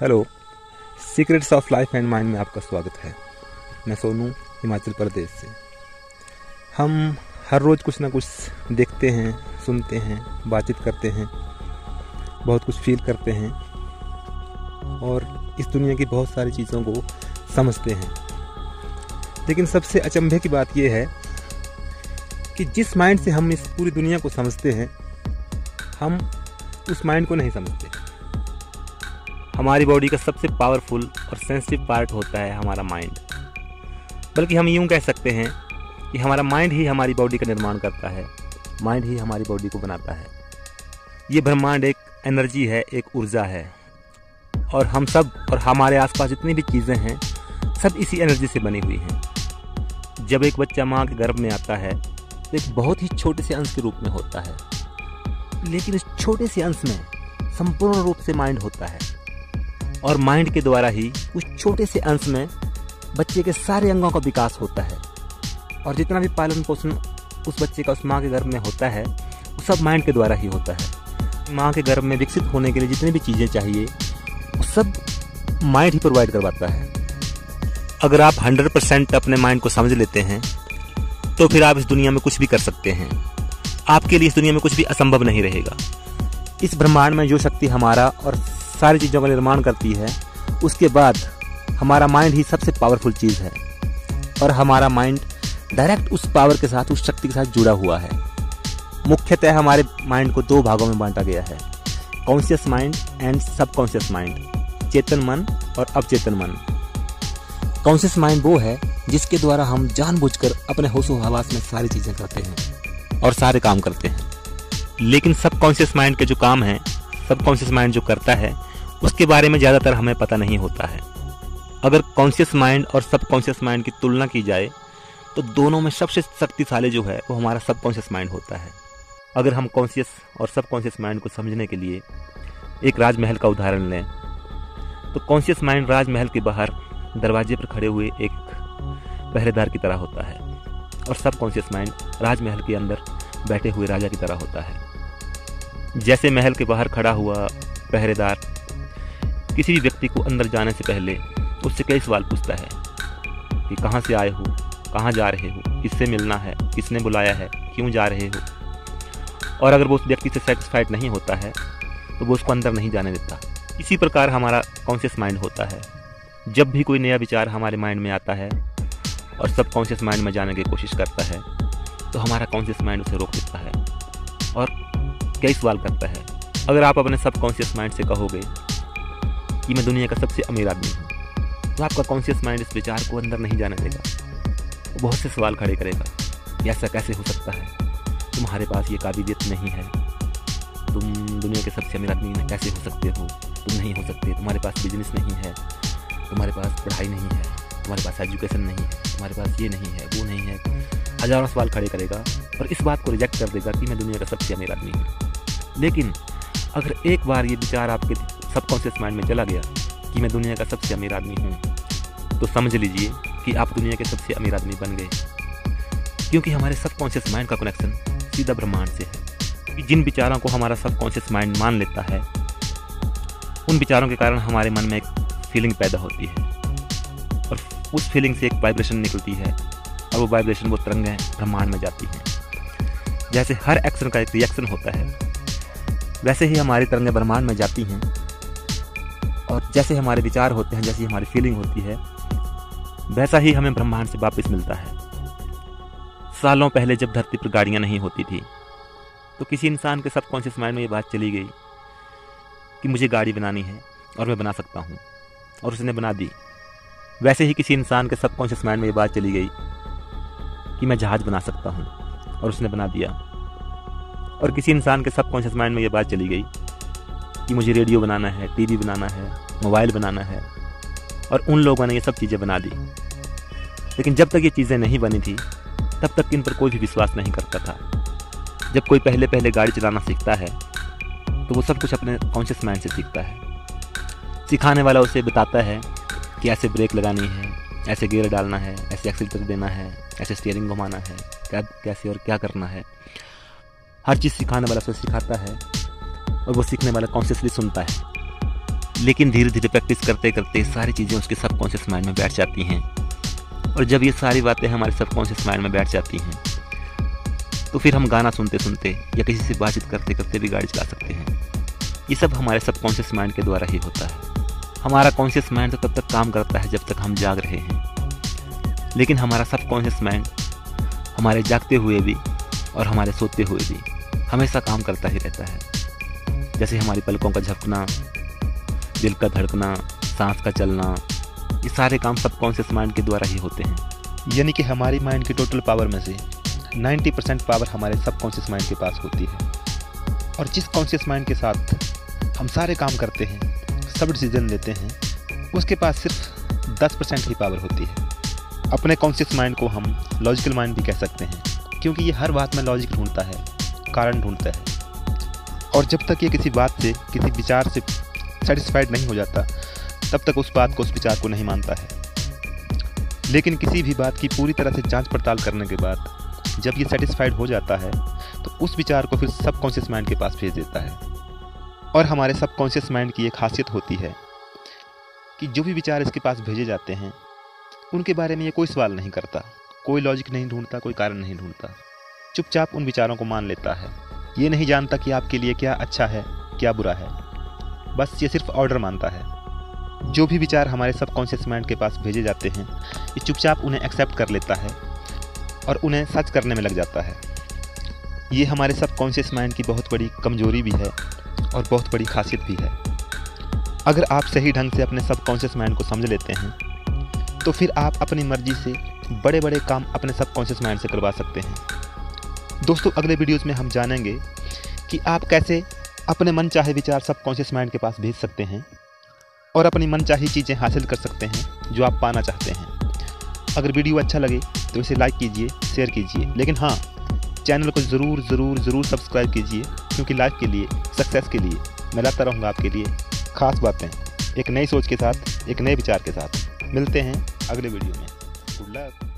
Hello, secrets of life and mind में आपका स्वागत है। मैं सोनू, हिमाचल प्रदेश से। हम हर रोज़ कुछ ना कुछ देखते हैं, सुनते हैं, बातचीत करते हैं, बहुत कुछ फील करते हैं और इस दुनिया की बहुत सारी चीज़ों को समझते हैं। लेकिन सबसे अचंभे की बात यह है कि जिस माइंड से हम इस पूरी दुनिया को समझते हैं, हम उस माइंड को नहीं समझते। हमारी बॉडी का सबसे पावरफुल और सेंसिटिव पार्ट होता है हमारा माइंड। बल्कि हम यूं कह सकते हैं कि हमारा माइंड ही हमारी बॉडी का निर्माण करता है, माइंड ही हमारी बॉडी को बनाता है। ये ब्रह्मांड एक एनर्जी है, एक ऊर्जा है और हम सब और हमारे आसपास जितनी भी चीज़ें हैं सब इसी एनर्जी से बनी हुई हैं। जब एक बच्चा माँ के गर्भ में आता है तो एक बहुत ही छोटे से अंश के रूप में होता है, लेकिन इस छोटे से अंश में संपूर्ण रूप से माइंड होता है और माइंड के द्वारा ही उस छोटे से अंश में बच्चे के सारे अंगों का विकास होता है और जितना भी पालन पोषण उस बच्चे का उस माँ के गर्भ में होता है वो सब माइंड के द्वारा ही होता है। माँ के गर्भ में विकसित होने के लिए जितनी भी चीज़ें चाहिए वो सब माइंड ही प्रोवाइड करवाता है। अगर आप 100% अपने माइंड को समझ लेते हैं तो फिर आप इस दुनिया में कुछ भी कर सकते हैं। आपके लिए इस दुनिया में कुछ भी असंभव नहीं रहेगा। इस ब्रह्मांड में जो शक्ति हमारा और सारी चीज़ों का निर्माण करती है, उसके बाद हमारा माइंड ही सबसे पावरफुल चीज़ है और हमारा माइंड डायरेक्ट उस पावर के साथ, उस शक्ति के साथ जुड़ा हुआ है। मुख्यतः हमारे माइंड को 2 भागों में बांटा गया है, conscious mind and subconscious mind, चेतन मन और अवचेतन मन। कॉन्शियस माइंड वो है जिसके द्वारा हम जानबूझकर अपने होशो हवास में सारी चीज़ें करते हैं और सारे काम करते हैं। लेकिन सबकॉन्शियस माइंड के जो काम हैं, सबकॉन्शियस माइंड जो करता है उसके बारे में ज़्यादातर हमें पता नहीं होता है। अगर कॉन्शियस माइंड और सबकॉन्शियस माइंड की तुलना की जाए तो दोनों में सबसे शक्तिशाली जो है वो हमारा सबकॉन्शियस माइंड होता है। अगर हम कॉन्शियस और सबकॉन्शियस माइंड को समझने के लिए एक राजमहल का उदाहरण लें तो कॉन्शियस माइंड राजमहल के बाहर दरवाजे पर खड़े हुए एक पहरेदार की तरह होता है और सबकॉन्शियस माइंड राजमहल के अंदर बैठे हुए राजा की तरह होता है। जैसे महल के बाहर खड़ा हुआ पहरेदार किसी भी व्यक्ति को अंदर जाने से पहले उससे कई सवाल पूछता है कि कहाँ से आए हो, कहाँ जा रहे हो, किससे मिलना है, किसने बुलाया है, क्यों जा रहे हो। और अगर वो उस व्यक्ति से सेटिस्फाइड नहीं होता है तो वो उसको अंदर नहीं जाने देता। इसी प्रकार हमारा कॉन्शियस माइंड होता है। जब भी कोई नया विचार हमारे माइंड में आता है और सबकॉन्शियस माइंड में जाने की कोशिश करता है तो हमारा कॉन्शियस माइंड उसे रोक देता है और कई सवाल करता है। अगर आप अपने सबकॉन्शियस माइंड से कहोगे कि मैं दुनिया का सबसे अमीर आदमी हूँ तो आपका कॉन्शियस माइंड इस विचार को अंदर नहीं जाने देगा। वो बहुत से सवाल खड़े करेगा कि ऐसा कैसे हो सकता है, तुम्हारे पास ये काबिलियत नहीं है, तुम दुनिया के सबसे अमीर आदमी कैसे हो सकते हो, तुम नहीं हो सकते, तुम्हारे पास बिजनेस नहीं है, तुम्हारे पास पढ़ाई नहीं है, तुम्हारे पास एजुकेशन नहीं है, तुम्हारे पास ये नहीं है, वो नहीं है। हजारों सवाल खड़े करेगा और इस बात को रिजेक्ट कर देगा कि मैं दुनिया का सबसे अमीर आदमी हूँ। लेकिन अगर एक बार ये विचार आपके सबकॉन्शियस माइंड में चला गया कि मैं दुनिया का सबसे अमीर आदमी हूँ तो समझ लीजिए कि आप दुनिया के सबसे अमीर आदमी बन गए, क्योंकि हमारे सबकॉन्शियस माइंड का कनेक्शन सीधा ब्रह्मांड से है। जिन विचारों को हमारा सबकॉन्शियस माइंड मान लेता है उन विचारों के कारण हमारे मन में एक फीलिंग पैदा होती है और उस फीलिंग से एक वाइब्रेशन निकलती है और वो वाइब्रेशन, वो तरंगें ब्रह्मांड में जाती हैं। जैसे हर एक्शन का एक रिएक्शन होता है वैसे ही हमारी तरंगें ब्रह्मांड में जाती हैं और जैसे हमारे विचार होते हैं, जैसी हमारी फीलिंग होती है, वैसा ही हमें ब्रह्मांड से वापस मिलता है। सालों पहले जब धरती पर गाड़ियाँ नहीं होती थी तो किसी इंसान के सबकॉन्शियस माइंड में ये बात चली गई कि मुझे गाड़ी बनानी है और मैं बना सकता हूँ और उसने बना दी। वैसे ही किसी इंसान के सबकॉन्शियस माइंड में ये बात चली गई कि मैं जहाज़ बना सकता हूँ और उसने बना दिया। और किसी इंसान के सबकॉन्शियस माइंड में ये बात चली गई कि मुझे रेडियो बनाना है, टीवी बनाना है, मोबाइल बनाना है और उन लोगों ने ये सब चीज़ें बना दी। लेकिन जब तक ये चीज़ें नहीं बनी थी तब तक इन पर कोई भी विश्वास नहीं करता था। जब कोई पहले पहले गाड़ी चलाना सीखता है तो वो सब कुछ अपने कॉन्शियस माइंड से सीखता है। सिखाने वाला उसे बताता है कि ऐसे ब्रेक लगानी है, ऐसे गियर डालना है, ऐसे एक्सीलरेटर देना है, ऐसे स्टीयरिंग घुमाना है, कैसे और क्या करना है। हर चीज़ सिखाने वाला उसे सिखाता है और वो सीखने वाला कॉन्शियसली सुनता है। लेकिन धीरे धीरे प्रैक्टिस करते करते सारी चीज़ें उसके सबकॉन्शियस माइंड में बैठ जाती हैं। और जब ये सारी बातें हमारे सबकॉन्शियस माइंड में बैठ जाती हैं तो फिर हम गाना सुनते सुनते या किसी से बातचीत करते करते भी गाड़ी चला सकते हैं। ये सब हमारे सबकॉन्शियस माइंड के द्वारा ही होता है। हमारा कॉन्शियस माइंड तो तब तक काम करता है जब तक हम जाग रहे हैं, लेकिन हमारा सबकॉन्शियस माइंड हमारे जागते हुए भी और हमारे सोते हुए भी हमेशा काम करता ही रहता है। जैसे हमारी पलकों का झपकना, दिल का धड़कना, सांस का चलना, ये सारे काम सबकॉन्शियस माइंड के द्वारा ही होते हैं। यानी कि हमारी माइंड की टोटल पावर में से 90% पावर हमारे सबकॉन्शियस माइंड के पास होती है। और जिस कॉन्शियस माइंड के साथ हम सारे काम करते हैं, सब डिसीजन लेते हैं, उसके पास सिर्फ 10% ही पावर होती है। अपने कॉन्शियस माइंड को हम लॉजिकल माइंड भी कह सकते हैं, क्योंकि ये हर बात में लॉजिक ढूंढता है, कारण ढूंढता है। और जब तक ये किसी बात से, किसी विचार से सेटिस्फाइड नहीं हो जाता, तब तक उस बात को, उस विचार को नहीं मानता है। लेकिन किसी भी बात की पूरी तरह से जांच पड़ताल करने के बाद जब ये सेटिस्फाइड हो जाता है तो उस विचार को फिर सबकॉन्शियस माइंड के पास भेज देता है। और हमारे सबकॉन्शियस माइंड की एक खासियत होती है कि जो भी विचार इसके पास भेजे जाते हैं उनके बारे में ये कोई सवाल नहीं करता, कोई लॉजिक नहीं ढूंढता, कोई कारण नहीं ढूंढता, चुपचाप उन विचारों को मान लेता है। ये नहीं जानता कि आपके लिए क्या अच्छा है, क्या बुरा है, बस ये सिर्फ ऑर्डर मानता है। जो भी विचार हमारे सबकॉन्शियस माइंड के पास भेजे जाते हैं, ये चुपचाप उन्हें एक्सेप्ट कर लेता है और उन्हें सच करने में लग जाता है। ये हमारे सबकॉन्शियस माइंड की बहुत बड़ी कमजोरी भी है और बहुत बड़ी खासियत भी है। अगर आप सही ढंग से अपने सबकॉन्शियस माइंड को समझ लेते हैं तो फिर आप अपनी मर्जी से बड़े बड़े काम अपने सबकॉन्शियस माइंड से करवा सकते हैं। दोस्तों, अगले वीडियोज़ में हम जानेंगे कि आप कैसे अपने मन चाहे विचार सबकॉन्शियस माइंड के पास भेज सकते हैं और अपनी मनचाही चीज़ें हासिल कर सकते हैं जो आप पाना चाहते हैं। अगर वीडियो अच्छा लगे तो इसे लाइक कीजिए, शेयर कीजिए, लेकिन हाँ, चैनल को ज़रूर सब्सक्राइब कीजिए, क्योंकि लाइफ के लिए, सक्सेस के लिए मैं लाता रहूँगा आपके लिए खास बातें, एक नई सोच के साथ, एक नए विचार के साथ। मिलते हैं अगले वीडियो में। Good luck.